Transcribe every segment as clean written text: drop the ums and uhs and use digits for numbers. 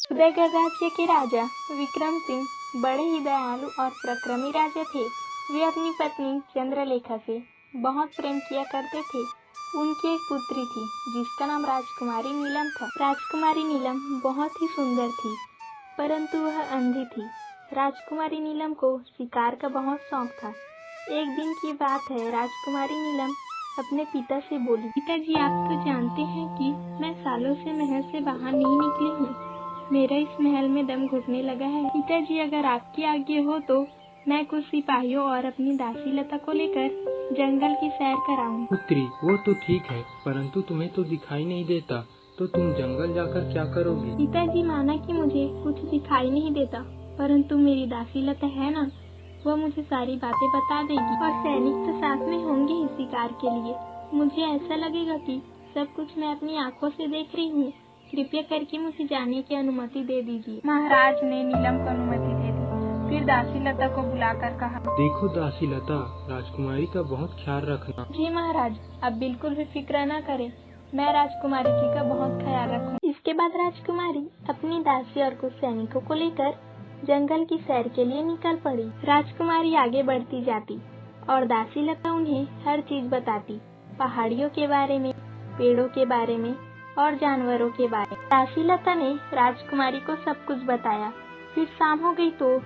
उदयगढ़ राज्य के राजा विक्रम सिंह बड़े ही दयालु और पराक्रमी राजा थे। वे अपनी पत्नी चंद्रलेखा से बहुत प्रेम किया करते थे। उनकी एक पुत्री थी जिसका नाम राजकुमारी नीलम था। राजकुमारी नीलम बहुत ही सुंदर थी, परंतु वह अंधी थी। राजकुमारी नीलम को शिकार का बहुत शौक था। एक दिन की बात है, राजकुमारी नीलम अपने पिता से बोली, पिताजी, आप तो जानते हैं कि मैं सालों से महल से बाहर नहीं निकली हूँ। मेरा इस महल में दम घुटने लगा है। पिताजी, अगर आपकी आज्ञा हो तो मैं कुछ सिपाहियों और अपनी दासी लता को लेकर जंगल की सैर कराऊं। पुत्री, वो तो ठीक है, परंतु तुम्हें तो दिखाई नहीं देता, तो तुम जंगल जाकर क्या करोगी? पिताजी, माना कि मुझे कुछ दिखाई नहीं देता, परंतु मेरी दासी लता है ना, वह मुझे सारी बातें बता देगी और सैनिक तो साथ में होंगे ही शिकार के लिए। मुझे ऐसा लगेगा कि सब कुछ मैं अपनी आंखों से देख रही हूँ। कृपया करके मुझे जाने की अनुमति दे दीजिए। महाराज ने नीलम को अनुमति दे दी। फिर दासी लता को बुलाकर कहा, देखो दासी लता, राजकुमारी का बहुत ख्याल रखना। जी महाराज, आप बिल्कुल भी फिक्र न करें, मैं राजकुमारी जी का बहुत ख्याल रखूं। इसके बाद राजकुमारी अपनी दासी और कुछ सैनिकों को लेकर जंगल की सैर के लिए निकल पड़ी। राजकुमारी आगे बढ़ती जाती और दासी लता उन्हें हर चीज बताती, पहाड़ियों के बारे में, पेड़ों के बारे में और जानवरों के बारे में। दासी लता ने राजकुमारी को सब कुछ बताया। फिर शाम हो गई तो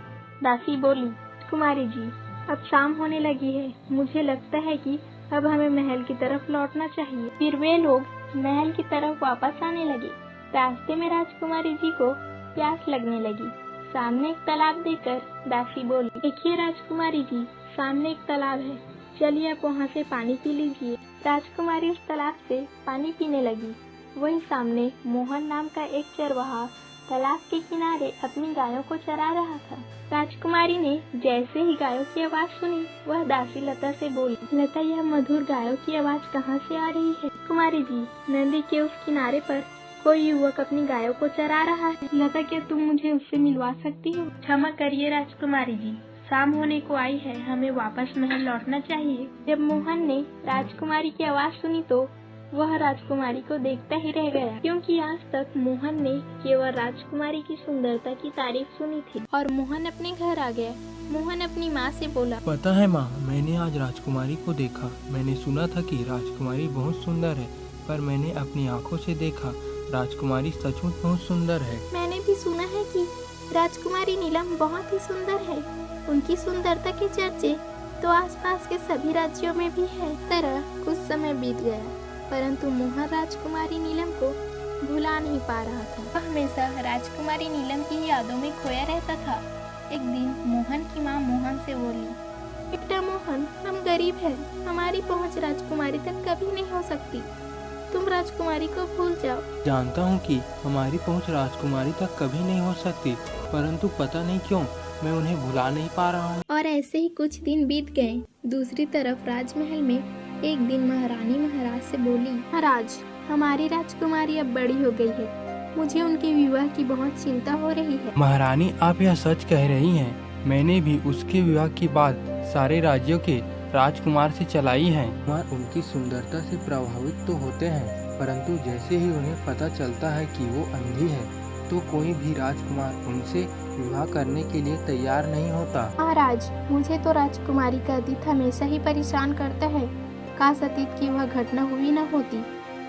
दासी बोली, कुमारी जी, अब शाम होने लगी है, मुझे लगता है कि अब हमें महल की तरफ लौटना चाहिए। फिर वे लोग महल की तरफ वापस आने लगे। रास्ते में राजकुमारी जी को प्यास लगने लगी। सामने एक तालाब देखकर दासी बोली, देखिए राजकुमारी जी, सामने एक तालाब है, चलिए आप वहाँ से पानी पी लीजिए। राजकुमारी उस तालाब से पानी पीने लगी। वहीं सामने मोहन नाम का एक चरवाहा तालाब के किनारे अपनी गायों को चरा रहा था। राजकुमारी ने जैसे ही गायों की आवाज सुनी, वह दासी लता से बोली, लता, यह मधुर गायों की आवाज कहाँ से आ रही है? कुमारी जी, नदी के उस किनारे पर कोई युवक अपनी गायों को चरा रहा है। लता, क्या तुम मुझे उससे मिलवा सकती हो? क्षमा करिए राजकुमारी जी, शाम होने को आई है, हमें वापस महल लौटना चाहिए। जब मोहन ने राजकुमारी की आवाज सुनी तो वह राजकुमारी को देखता ही रह गया, क्योंकि आज तक मोहन ने केवल राजकुमारी की सुंदरता की तारीफ सुनी थी। और मोहन अपने घर आ गया। मोहन अपनी माँ से बोला, पता है माँ, मैंने आज राजकुमारी को देखा। मैंने सुना था कि राजकुमारी बहुत सुंदर है, पर मैंने अपनी आँखों से देखा, राजकुमारी सचमुच बहुत सुंदर है। मैंने भी सुना है कि राजकुमारी नीलम बहुत ही सुंदर है। उनकी सुंदरता के चर्चे तो आसपास के सभी राज्यों में भी है। तरह कुछ समय बीत गया, परंतु मोहन राजकुमारी नीलम को भुला नहीं पा रहा था। वह हमेशा राजकुमारी नीलम की यादों में खोया रहता था। एक दिन मोहन की माँ मोहन से बोली, बेटा मोहन, हम गरीब हैं, हमारी पहुँच राजकुमारी तक कभी नहीं हो सकती। तुम राजकुमारी को भूल जाओ। जानता हूँ कि हमारी पहुँच राजकुमारी तक कभी नहीं हो सकती, परंतु पता नहीं क्यों मैं उन्हें भुला नहीं पा रहा हूँ। और ऐसे ही कुछ दिन बीत गए। दूसरी तरफ राजमहल में एक दिन महारानी महाराज से बोली, महाराज, हमारी राजकुमारी अब बड़ी हो गई है, मुझे उनके विवाह की बहुत चिंता हो रही है। महारानी, आप यह सच कह रही हैं। मैंने भी उसके विवाह की बात सारे राज्यों के राजकुमार से चलाई है। कुमार उनकी सुंदरता से प्रभावित तो होते हैं, परंतु जैसे ही उन्हें पता चलता है कि वो अंधी है, तो कोई भी राजकुमार उनसे विवाह करने के लिए तैयार नहीं होता। महाराज, मुझे तो राजकुमारी का अतीत हमेशा ही परेशान करता है। काश अतीत की वह घटना हुई न होती,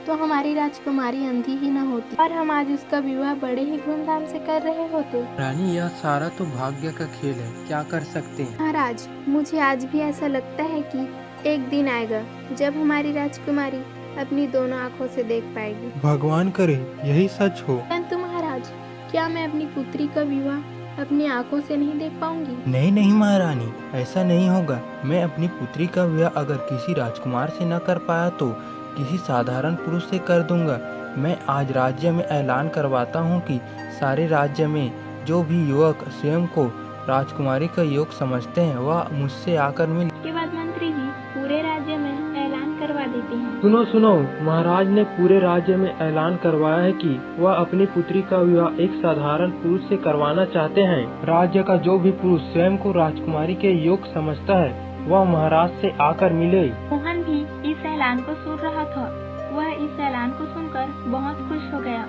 तो हमारी राजकुमारी अंधी ही न होती और हम आज उसका विवाह बड़े ही धूमधाम से कर रहे होते। रानी, यह सारा तो भाग्य का खेल है, क्या कर सकते हैं। महाराज, मुझे आज भी ऐसा लगता है कि एक दिन आएगा जब हमारी राजकुमारी अपनी दोनों आँखों से देख पाएगी। भगवान करे यही सच हो। परंतु महाराज, क्या मैं अपनी पुत्री का विवाह अपनी आँखों से नहीं देख पाऊंगी? नहीं नहीं महारानी, ऐसा नहीं होगा। मैं अपनी पुत्री का विवाह अगर किसी राजकुमार से न कर पाया तो किसी साधारण पुरुष से कर दूंगा। मैं आज राज्य में ऐलान करवाता हूँ कि सारे राज्य में जो भी युवक स्वयं को राजकुमारी का योग समझते हैं, वह मुझसे आकर मिले। इसके बाद मंत्री जी पूरे राज्य में ऐलान करवा देते हैं। सुनो सुनो, महाराज ने पूरे राज्य में ऐलान करवाया है कि वह अपनी पुत्री का विवाह एक साधारण पुरुष से करवाना चाहते हैं। राज्य का जो भी पुरुष स्वयं को राजकुमारी के योग समझता है, वह महाराज से आकर मिले। मोहन भी इस ऐलान को सुन रहा था। वह इस ऐलान को सुनकर बहुत खुश हो गया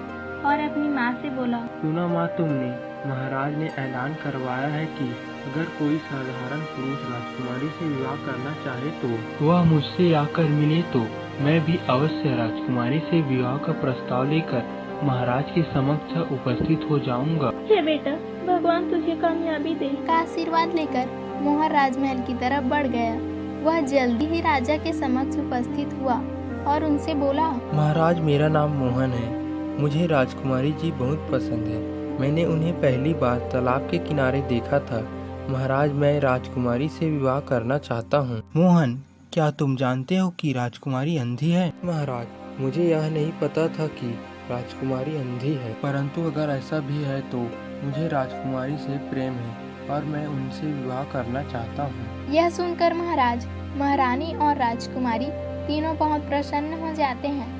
और अपनी माँ से बोला, सुना माँ तुमने, महाराज ने ऐलान करवाया है कि अगर कोई साधारण पुरुष राजकुमारी से विवाह करना चाहे तो वह मुझसे आकर मिले तो मैं भी अवश्य राजकुमारी से विवाह का प्रस्ताव लेकर महाराज के समक्ष उपस्थित हो जाऊंगा। हे बेटा, भगवान तुझे कामयाबी दे। का आशीर्वाद लेकर मोहन राजमहल की तरफ बढ़ गया। वह जल्दी ही राजा के समक्ष उपस्थित हुआ और उनसे बोला, महाराज मेरा नाम मोहन है। मुझे राजकुमारी जी बहुत पसंद है। मैंने उन्हें पहली बार तालाब के किनारे देखा था। महाराज मैं राजकुमारी से विवाह करना चाहता हूँ। मोहन, क्या तुम जानते हो कि राजकुमारी अंधी है? महाराज मुझे यह नहीं पता था कि राजकुमारी अंधी है, परंतु अगर ऐसा भी है तो मुझे राजकुमारी से प्रेम है और मैं उनसे विवाह करना चाहता हूँ। यह सुनकर महाराज, महारानी और राजकुमारी तीनों बहुत प्रसन्न हो जाते हैं।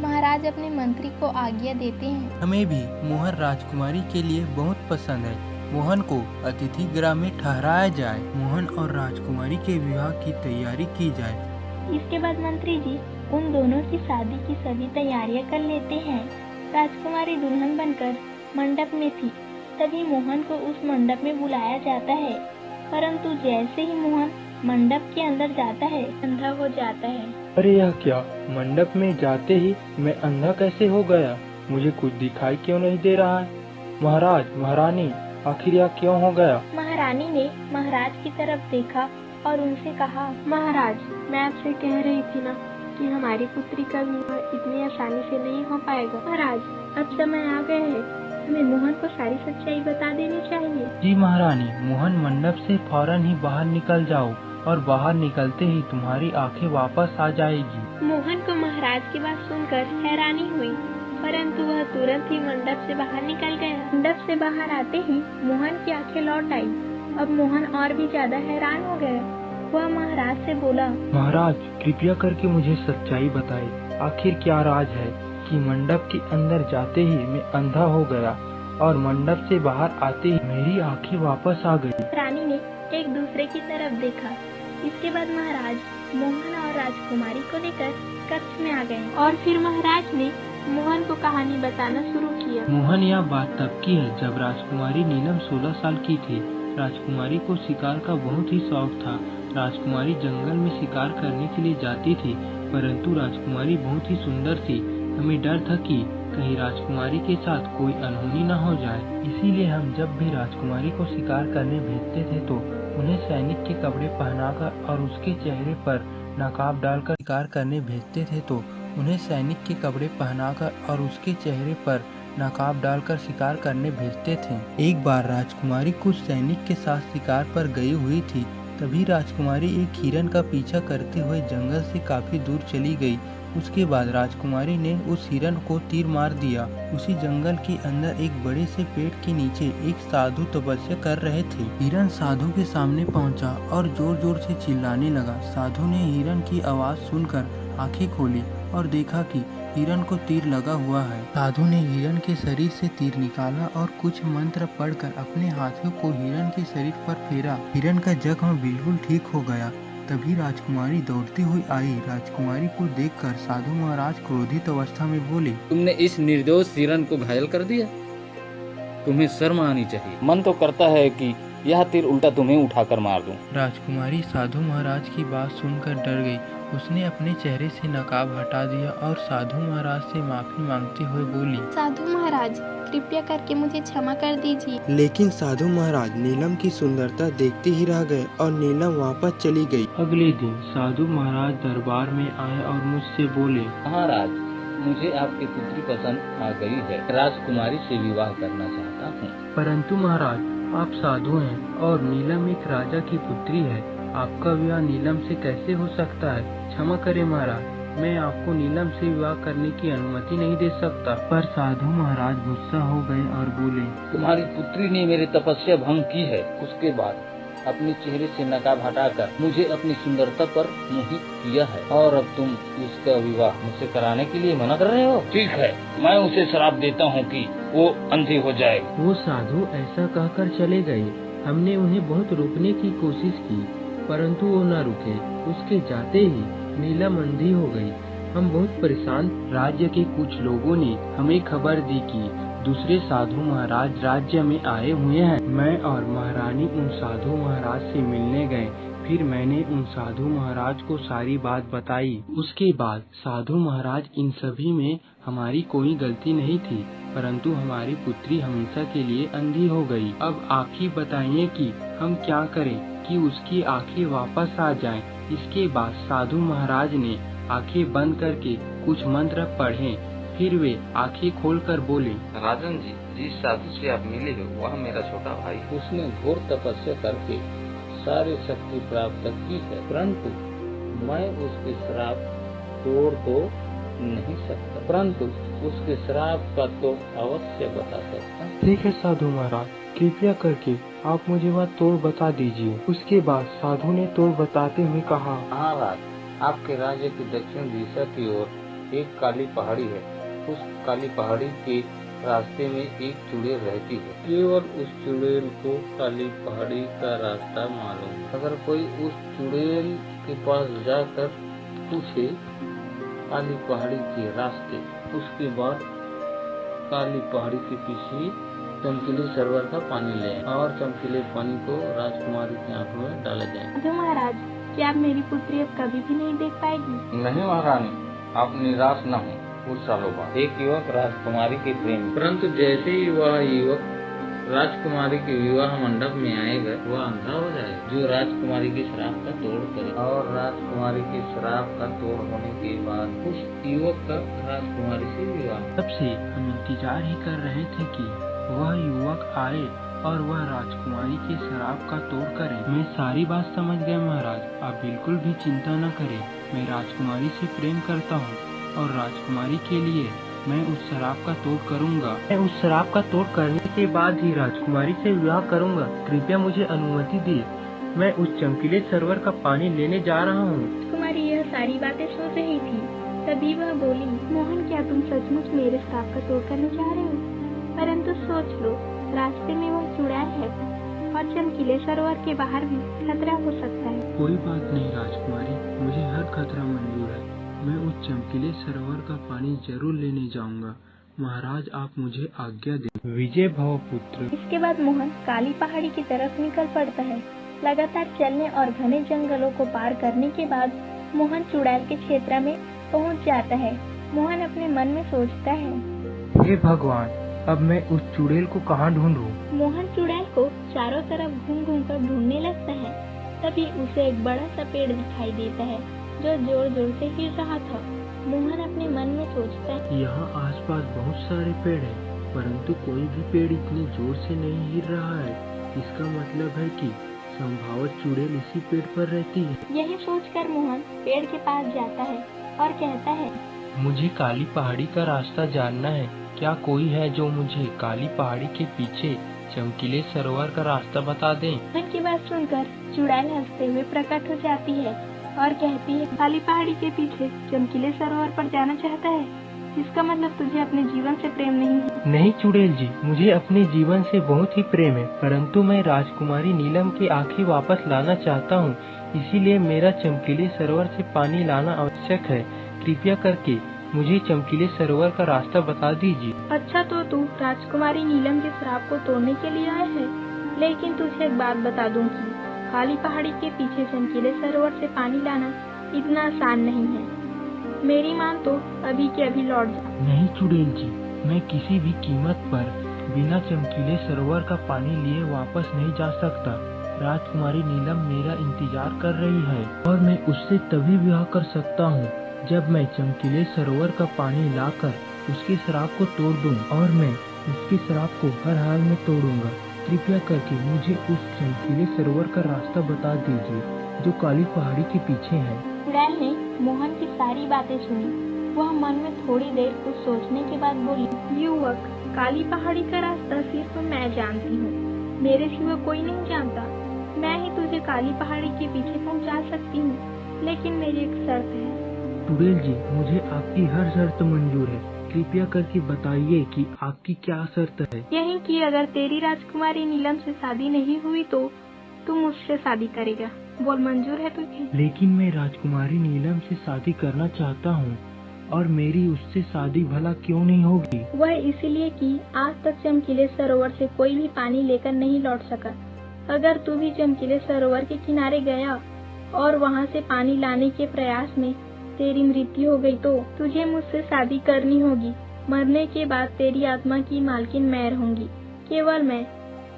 महाराज अपने मंत्री को आज्ञा देते हैं, हमें भी मोहन राजकुमारी के लिए बहुत पसंद है। मोहन को अतिथि गृह में ठहराया जाए। मोहन और राजकुमारी के विवाह की तैयारी की जाए। इसके बाद मंत्री जी उन दोनों की शादी की सभी तैयारियां कर लेते हैं। राजकुमारी दुल्हन बनकर मंडप में थी। तभी मोहन को उस मंडप में बुलाया जाता है, परंतु जैसे ही मोहन मंडप के अंदर जाता है, अंधा हो जाता है। अरे यह क्या, मंडप में जाते ही मैं अंधा कैसे हो गया? मुझे कुछ दिखाई क्यों नहीं दे रहा है? महाराज, महारानी, आखिर यह क्यों हो गया? महारानी ने महाराज की तरफ देखा और उनसे कहा, महाराज मैं आपसे कह रही थी ना कि हमारी पुत्री का विवाह इतनी आसानी से नहीं हो पाएगा। महाराज अब समय आ गया है, हमें मोहन को सारी सच्चाई बता देनी चाहिए। जी महारानी, मोहन मंडप से फौरन ही बाहर निकल जाओ और बाहर निकलते ही तुम्हारी आंखें वापस आ जाएगी। मोहन को महाराज की बात सुनकर हैरानी हुई, परंतु वह तुरंत ही मंडप से बाहर निकल गया। मंडप से बाहर आते ही मोहन की आंखें लौट आई। अब मोहन और भी ज्यादा हैरान हो गया। वह महाराज से बोला, महाराज कृपया करके मुझे सच्चाई बताएं। आखिर क्या राज है कि मंडप के अंदर जाते ही मैं अंधा हो गया और मंडप से बाहर आते ही मेरी आंखें वापस आ गई। रानी ने एक दूसरे की तरफ देखा। इसके बाद महाराज मोहन और राजकुमारी को लेकर कक्ष में आ गए और फिर महाराज ने मोहन को कहानी बताना शुरू किया। मोहन, यह बात तब की है जब राजकुमारी नीलम 16 साल की थी। राजकुमारी को शिकार का बहुत ही शौक था। राजकुमारी जंगल में शिकार करने के लिए जाती थी, परंतु राजकुमारी बहुत ही सुंदर थी। हमें डर था कि कहीं राजकुमारी के साथ कोई अनहोनी न हो जाए। इसीलिए हम जब भी राजकुमारी को शिकार करने भेजते थे तो उन्हें सैनिक के कपड़े पहनाकर और उसके चेहरे पर नकाब डालकर शिकार करने भेजते थे तो उन्हें सैनिक के कपड़े पहनाकर और उसके चेहरे पर नकाब डालकर शिकार करने भेजते थे। एक बार राजकुमारी कुछ सैनिक के साथ शिकार पर गई हुई थी। तभी राजकुमारी एक हिरन का पीछा करते हुए जंगल से काफी दूर चली गई। उसके बाद राजकुमारी ने उस हिरन को तीर मार दिया। उसी जंगल के अंदर एक बड़े से पेड़ के नीचे एक साधु तपस्या कर रहे थे। हिरन साधु के सामने पहुंचा और जोर जोर से चिल्लाने लगा। साधु ने हिरन की आवाज सुनकर आंखें खोली और देखा कि हिरन को तीर लगा हुआ है। साधु ने हिरन के शरीर से तीर निकाला और कुछ मंत्र पढ़कर अपने हाथों को हिरन के शरीर पर फेरा। हिरन का जख्म बिल्कुल ठीक हो गया। तभी राजकुमारी दौड़ती हुई आई। राजकुमारी को देखकर साधु महाराज क्रोधित अवस्था में बोले, तुमने इस निर्दोष हिरन को घायल कर दिया। तुम्हें शर्म आनी चाहिए। मन तो करता है कि यह तीर उल्टा तुम्हें उठाकर मार दूं। राजकुमारी साधु महाराज की बात सुनकर डर गई। उसने अपने चेहरे से नकाब हटा दिया और साधु महाराज से माफी मांगते हुए बोली, साधु महाराज कृपया करके मुझे क्षमा कर दीजिए। लेकिन साधु महाराज नीलम की सुंदरता देखते ही रह गए और नीलम वापस चली गई। अगले दिन साधु महाराज दरबार में आए और मुझसे बोले, महाराज मुझे आपकी पुत्री पसंद आ गई है। राजकुमारी से विवाह करना चाहता हूँ। परंतु महाराज आप साधु हैं और नीलम एक राजा की पुत्री है। आपका विवाह नीलम से कैसे हो सकता है? क्षमा करें महाराज, मैं आपको नीलम से विवाह करने की अनुमति नहीं दे सकता। पर साधु महाराज गुस्सा हो गए और बोले, तुम्हारी पुत्री ने मेरी तपस्या भंग की है। उसके बाद अपने चेहरे से नकाब हटाकर मुझे अपनी सुंदरता पर मोहित किया है और अब तुम उसका विवाह मुझसे कराने के लिए मना कर रहे हो। ठीक है, मैं उसे श्राप देता हूँ कि वो अंधी हो जाए। वो साधु ऐसा कहकर चले गए। हमने उन्हें बहुत रोकने की कोशिश की, परंतु वो न रुके। उसके जाते ही नीलम अंधी हो गई। हम बहुत परेशान। राज्य के कुछ लोगों ने हमें खबर दी कि दूसरे साधु महाराज राज्य में आए हुए हैं। मैं और महारानी उन साधु महाराज से मिलने गए। फिर मैंने उन साधु महाराज को सारी बात बताई। उसके बाद साधु महाराज, इन सभी में हमारी कोई गलती नहीं थी, परंतु हमारी पुत्री हमेशा के लिए अंधी हो गई। अब आप ही बताइए कि हम क्या करें कि उसकी आंखें वापस आ जाएं। इसके बाद साधु महाराज ने आंखें बंद करके कुछ मंत्र पढ़े। फिर वे आंखें खोलकर बोले, राजन जी, जिस साधु से आप मिले हो वह मेरा छोटा भाई। उसने घोर तपस्या करके सारी शक्ति प्राप्त की है, परंतु मैं उसके श्राप तोड़ तो नहीं सकता, परंतु उसके श्राप का तो अवश्य बता सकता। ठीक है साधु महाराज, कृपया करके आप मुझे वह तोड़ बता दीजिए। उसके बाद साधु ने तोड़ बताते हुए कहा, महाराज, आपके राज्य की दक्षिण दिशा की ओर एक काली पहाड़ी है। उस काली पहाड़ी के रास्ते में एक चुड़ैल रहती है। केवल उस चुड़ैल को काली पहाड़ी का रास्ता मालूम है। अगर कोई उस चुड़ैल के पास जाकर पूछे काली पहाड़ी के रास्ते, उसके बाद काली पहाड़ी के पीछे चमकीले सरोवर का पानी ले और चमकीले पानी को राजकुमारी की आंखों में डाला जाए। साधु महाराज, क्या आप मेरी पुत्री अब कभी भी नहीं देख पाएगी? नहीं महारानी, आप निराश न हो। कुछ सालों बाद एक युवक राजकुमारी के प्रेम, परंतु जैसे ही वह युवक राजकुमारी के विवाह मंडप में आएगा, वह अंधा हो जाए, जो राजकुमारी के श्राप का तोड़ करे। और राजकुमारी के श्राप का तोड़ होने के बाद उस युवक का राजकुमारी से विवाह। तब से हम इंतजार ही कर रहे थे कि वह युवक आए और वह राजकुमारी के श्राप का तोड़ करे। मैं सारी बात समझ गया महाराज, आप बिल्कुल भी चिंता न करें। मैं राजकुमारी से प्रेम करता हूँ और राजकुमारी के लिए मैं उस श्राप का तोड़ करूँगा। मैं उस श्राप का तोड़ करने के बाद ही राजकुमारी से विवाह करूँगा। कृपया मुझे अनुमति दिए, मैं उस चमकीले सरोवर का पानी लेने जा रहा हूँ। राजकुमारी यह सारी बातें सोच रही थी, तभी वह बोली, मोहन, क्या तुम सचमुच मेरे श्राप का तोड़ करने जा रहे हो? परंतु सोच लो, रास्ते में वह चुड़ैल है और चमकीले सरोवर के बाहर भी खतरा हो सकता है। कोई बात नहीं राजकुमारी, मुझे हर खतरा मंजूर है। मैं उस चमकीले सरोवर का पानी जरूर लेने जाऊंगा। महाराज, आप मुझे आज्ञा दें। विजय भव पुत्र। इसके बाद मोहन काली पहाड़ी की तरफ निकल पड़ता है। लगातार चलने और घने जंगलों को पार करने के बाद मोहन चुड़ैल के क्षेत्र में पहुंच जाता है। मोहन अपने मन में सोचता है, हे भगवान, अब मैं उस चुड़ैल को कहाँ ढूंढूं? मोहन चुड़ैल को चारों तरफ घूम घूम कर ढूंढने लगता है। तभी उसे एक बड़ा सा पेड़ दिखाई देता है जो जोर जोर से हिल रहा था। मोहन अपने मन में सोचता है, यहाँ आसपास बहुत सारे पेड़ हैं, परंतु कोई भी पेड़ इतने जोर से नहीं हिल रहा है। इसका मतलब है कि संभवतः चुड़ैल इसी पेड़ पर रहती है। यही सोचकर मोहन पेड़ के पास जाता है और कहता है, मुझे काली पहाड़ी का रास्ता जानना है। क्या कोई है जो मुझे काली पहाड़ी के पीछे चमकीले सरोवर का रास्ता बता दे? मोहन की बात सुनकर चुड़ैल हंसते हुए प्रकट हो जाती है और कहती है, काली पहाड़ी के पीछे चमकीले सरोवर पर जाना चाहता है? इसका मतलब तुझे अपने जीवन से प्रेम नहीं है। नहीं चुड़ैल जी, मुझे अपने जीवन से बहुत ही प्रेम है, परंतु मैं राजकुमारी नीलम की आंखें वापस लाना चाहता हूँ। इसीलिए मेरा चमकीले सरोवर से पानी लाना आवश्यक है। कृपया करके मुझे चमकीले सरोवर का रास्ता बता दीजिए। अच्छा, तो तू राजकुमारी नीलम के श्राप को तोड़ने के लिए आया है, लेकिन तुझे एक बात बता दूं कि काली पहाड़ी के पीछे चमकीले सरोवर से पानी लाना इतना आसान नहीं है। मेरी मान तो अभी के अभी लौट जा। नहीं चुड़ैल जी, मैं किसी भी कीमत पर बिना चमकीले सरोवर का पानी लिए वापस नहीं जा सकता। राजकुमारी नीलम मेरा इंतजार कर रही है और मैं उससे तभी विवाह कर सकता हूँ जब मैं चमकीले सरोवर का पानी लाकर उसके श्राप को तोड़ दूं, और मैं उसके श्राप को हर हाल में तोड़ूंगा। कृपया करके मुझे उस चमकीले सरोवर का रास्ता बता दीजिए जो काली पहाड़ी के पीछे है। चुड़ैल ने मोहन की सारी बातें सुनी। वह मन में थोड़ी देर कुछ सोचने के बाद बोली, युवक, काली पहाड़ी का रास्ता सिर्फ मैं जानती हूँ, मेरे सिवा कोई नहीं जानता। मैं ही तुझे काली पहाड़ी के पीछे पहुँचा सकती हूँ, लेकिन मेरी एक शर्त है। चुड़ैल जी, मुझे आपकी हर शर्त मंजूर है। कृपया करके बताइए कि आपकी क्या शर्त है। यही कि अगर तेरी राजकुमारी नीलम से शादी नहीं हुई तो तू मुझसे शादी करेगा। बोल, मंजूर है तुझे? लेकिन मैं राजकुमारी नीलम से शादी करना चाहता हूँ। और मेरी उससे शादी भला क्यों नहीं होगी? वह इसलिए कि आज तक चमकीले सरोवर से कोई भी पानी लेकर नहीं लौट सका। अगर तू भी चमकीले सरोवर के किनारे गया और वहाँ से पानी लाने के प्रयास में तेरी मृत्यु हो गई तो तुझे मुझसे शादी करनी होगी। मरने के बाद तेरी आत्मा की मालकिन मैं रहूंगी, केवल मैं।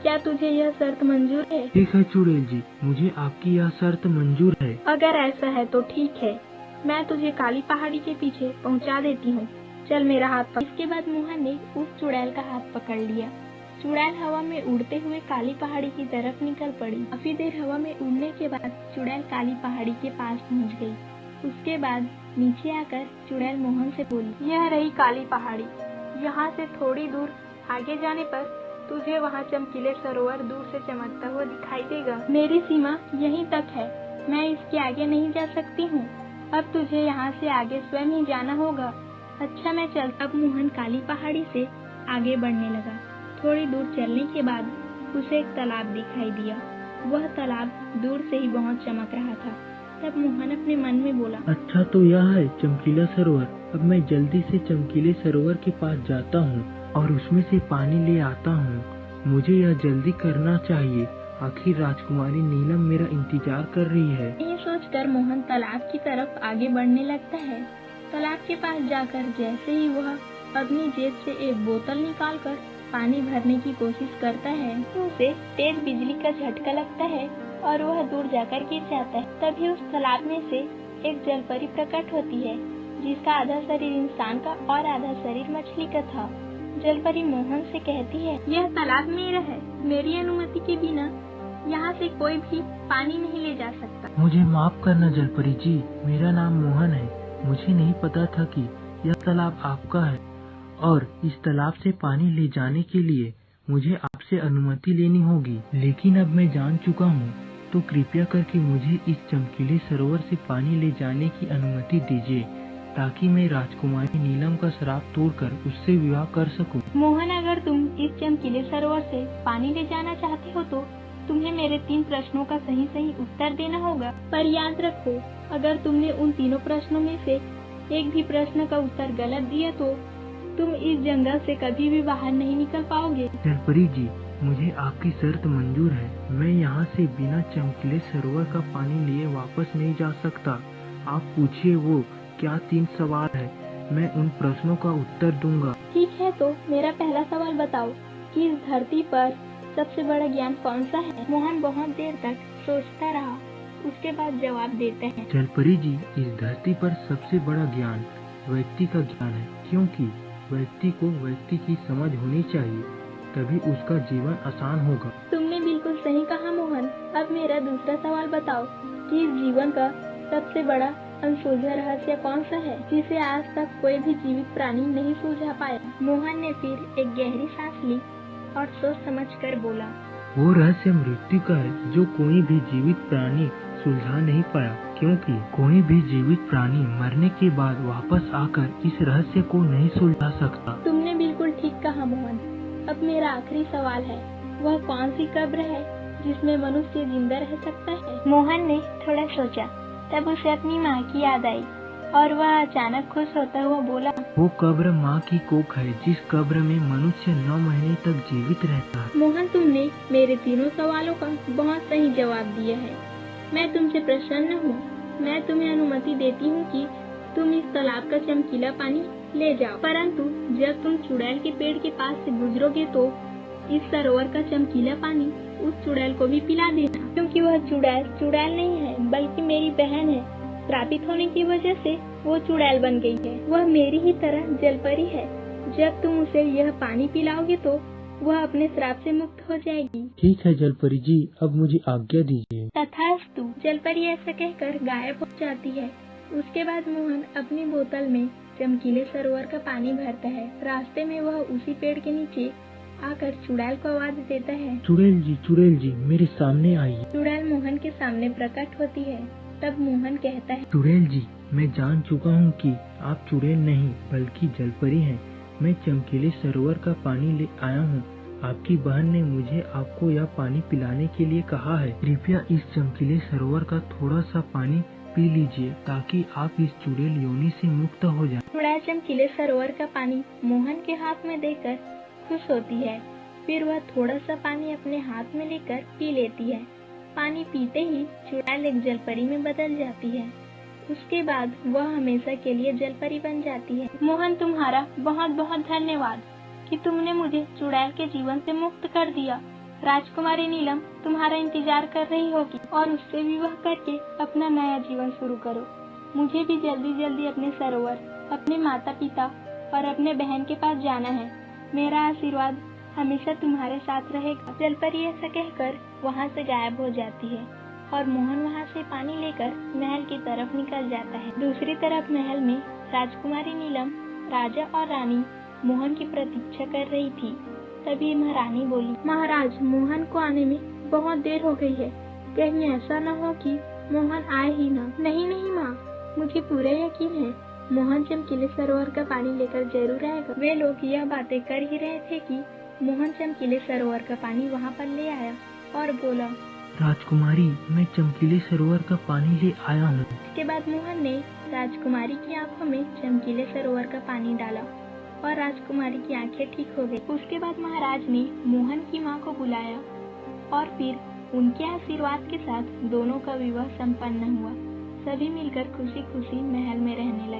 क्या तुझे यह शर्त मंजूर है? ठीक है चुड़ैल जी, मुझे आपकी यह शर्त मंजूर है। अगर ऐसा है तो ठीक है, मैं तुझे काली पहाड़ी के पीछे पहुंचा देती हूँ। चल मेरा हाथ पकड़। इसके बाद मोहन ने उस चुड़ैल का हाथ पकड़ लिया। चुड़ैल हवा में उड़ते हुए काली पहाड़ी की तरफ निकल पड़ी। काफी देर हवा में उड़ने के बाद चुड़ैल काली पहाड़ी के पास पहुँच गई। उसके बाद नीचे आकर चुड़ैल मोहन से बोली, यह रही काली पहाड़ी। यहाँ से थोड़ी दूर आगे जाने पर तुझे वहाँ चमकीले सरोवर दूर से चमकता हुआ दिखाई देगा। मेरी सीमा यहीं तक है, मैं इसके आगे नहीं जा सकती हूँ। अब तुझे यहाँ से आगे स्वयं ही जाना होगा। अच्छा मैं चलता। अब मोहन काली पहाड़ी से आगे बढ़ने लगा। थोड़ी दूर चलने के बाद उसे एक तालाब दिखाई दिया। वह तालाब दूर से ही बहुत चमक रहा था। तब मोहन अपने मन में बोला, अच्छा तो यह है चमकीला सरोवर। अब मैं जल्दी से चमकीले सरोवर के पास जाता हूँ और उसमें से पानी ले आता हूँ। मुझे यह जल्दी करना चाहिए, आखिर राजकुमारी नीलम मेरा इंतजार कर रही है। ये सोचकर मोहन तालाब की तरफ आगे बढ़ने लगता है। तालाब के पास जाकर जैसे ही वह अपनी जेब से एक बोतल निकालकर पानी भरने की कोशिश करता है, उसे तेज बिजली का झटका लगता है और वह दूर जाकर गिर जाता है। तभी उस तालाब में से एक जलपरी प्रकट होती है, जिसका आधा शरीर इंसान का और आधा शरीर मछली का था। जलपरी मोहन से कहती है, यह तालाब मेरा है, मेरी अनुमति के बिना यहाँ से कोई भी पानी नहीं ले जा सकता। मुझे माफ करना जलपरी जी, मेरा नाम मोहन है। मुझे नहीं पता था कि यह तालाब आपका है और इस तालाब से पानी ले जाने के लिए मुझे आपसे अनुमति लेनी होगी। लेकिन अब मैं जान चुका हूँ, तो कृपया करके मुझे इस चमकीले सरोवर से पानी ले जाने की अनुमति दीजिए, ताकि मैं राजकुमारी नीलम का श्राप तोड़कर उससे विवाह कर सकूं। मोहन, अगर तुम इस चमकीले सरोवर से पानी ले जाना चाहते हो तो तुम्हें मेरे 3 प्रश्नों का सही सही उत्तर देना होगा। पर याद रखो, अगर तुमने उन तीनों प्रश्नों में से एक भी प्रश्न का उत्तर गलत दिया तो तुम इस जंगल से कभी भी बाहर नहीं निकल पाओगे। जलपरी जी, मुझे आपकी शर्त मंजूर है। मैं यहाँ से बिना चमकीले सरोवर का पानी लिए वापस नहीं जा सकता। आप पूछिए वो क्या 3 सवाल है, मैं उन प्रश्नों का उत्तर दूंगा। ठीक है, तो मेरा पहला सवाल बताओ कि इस धरती पर सबसे बड़ा ज्ञान कौन सा है? मोहन बहुत देर तक सोचता रहा, उसके बाद जवाब देते हैं। जलपरी जी, इस धरती पर सबसे बड़ा ज्ञान व्यक्ति का ज्ञान है, क्योंकि व्यक्ति को व्यक्ति की समझ होनी चाहिए, तभी उसका जीवन आसान होगा। तुमने बिल्कुल सही कहा मोहन। अब मेरा दूसरा सवाल बताओ कि इस जीवन का सबसे बड़ा अनसुलझा रहस्य कौन सा है, जिसे आज तक कोई भी जीवित प्राणी नहीं सुलझा पाया? मोहन ने फिर एक गहरी सांस ली और सोच समझकर बोला, वो रहस्य मृत्यु का है, जो कोई भी जीवित प्राणी सुलझा नहीं पाया, क्योंकि कोई भी जीवित प्राणी मरने के बाद वापस आकर इस रहस्य को नहीं सुलझा सकता। तुमने बिल्कुल ठीक कहा मोहन। अब मेरा आखिरी सवाल है, वह कौन सी कब्र है जिसमें मनुष्य जिंदा रह सकता है? मोहन ने थोड़ा सोचा, तब उसे अपनी माँ की याद आई और वह अचानक खुश होता हुआ बोला, वो कब्र माँ की कोख है, जिस कब्र में मनुष्य 9 महीने तक जीवित रहता है। मोहन, तुमने मेरे तीनों सवालों का बहुत सही जवाब दिया है। मैं तुमसे प्रसन्न हूँ। मैं तुम्हें अनुमति देती हूँ कि तुम इस तालाब का चमकीला पानी ले जाओ, परंतु जब तुम चुड़ैल के पेड़ के पास से गुजरोगे तो इस सरोवर का चमकीला पानी उस चुड़ैल को भी पिला देना, क्योंकि वह चुड़ैल नहीं है, बल्कि मेरी बहन है। श्रापित होने की वजह से वो चुड़ैल बन गई है। वह मेरी ही तरह जलपरी है। जब तुम उसे यह पानी पिलाओगे तो वह अपने श्राप से मुक्त हो जाएगी। ठीक है जलपरी जी, अब मुझे आज्ञा दीजिए। तथास्तु। जलपरी ऐसा कहकर गायब हो जाती है। उसके बाद मोहन अपनी बोतल में चमकीले सरोवर का पानी भरता है। रास्ते में वह उसी पेड़ के नीचे आकर चुड़ैल को आवाज देता है, चुड़ैल जी मेरे सामने आइए। चुड़ैल मोहन के सामने प्रकट होती है। तब मोहन कहता है, चुड़ैल जी, मैं जान चुका हूँ कि आप चुड़ैल नहीं बल्कि जलपरी हैं। मैं चमकीले सरोवर का पानी ले आया हूँ। आपकी बहन ने मुझे आपको यह पानी पिलाने के लिए कहा है। कृपया इस चमकीले सरोवर का थोड़ा सा पानी पी लीजिए ताकि आप इस चुड़ैल योनि से मुक्त हो जाएं। चुड़ैल चमकीले सरोवर का पानी मोहन के हाथ में देकर खुश होती है। फिर वह थोड़ा सा पानी अपने हाथ में लेकर पी लेती है। पानी पीते ही चुड़ैल एक जलपरी में बदल जाती है। उसके बाद वह हमेशा के लिए जलपरी बन जाती है। मोहन, तुम्हारा बहुत बहुत धन्यवाद कि तुमने मुझे चुड़ैल के जीवन से मुक्त कर दिया। राजकुमारी नीलम तुम्हारा इंतजार कर रही होगी और उससे विवाह करके अपना नया जीवन शुरू करो। मुझे भी जल्दी जल्दी अपने सरोवर, अपने माता पिता और अपने बहन के पास जाना है। मेरा आशीर्वाद हमेशा तुम्हारे साथ रहेगा। जलपरी ऐसा कहकर वहाँ से गायब हो जाती है और मोहन वहाँ से पानी लेकर महल की तरफ निकल जाता है। दूसरी तरफ महल में राजकुमारी नीलम, राजा और रानी मोहन की प्रतीक्षा कर रही थी। तभी महारानी बोली, महाराज, मोहन को आने में बहुत देर हो गई है। कहीं ऐसा न हो कि मोहन आए ही न। नहीं नहीं माँ, मुझे पूरा यकीन है मोहन चमकीले सरोवर का पानी लेकर जरूर आएगा। वे लोग यह बातें कर ही रहे थे कि मोहन चमकीले सरोवर का पानी वहाँ पर ले आया और बोला, राजकुमारी, मैं चमकीले सरोवर का पानी ले आया हूँ। इसके बाद मोहन ने राजकुमारी की आंखों में चमकीले सरोवर का पानी डाला और राजकुमारी की आंखें ठीक हो गई। उसके बाद महाराज ने मोहन की माँ को बुलाया और फिर उनके आशीर्वाद के साथ दोनों का विवाह संपन्न हुआ। सभी मिलकर खुशी खुशी महल में रहने लगे।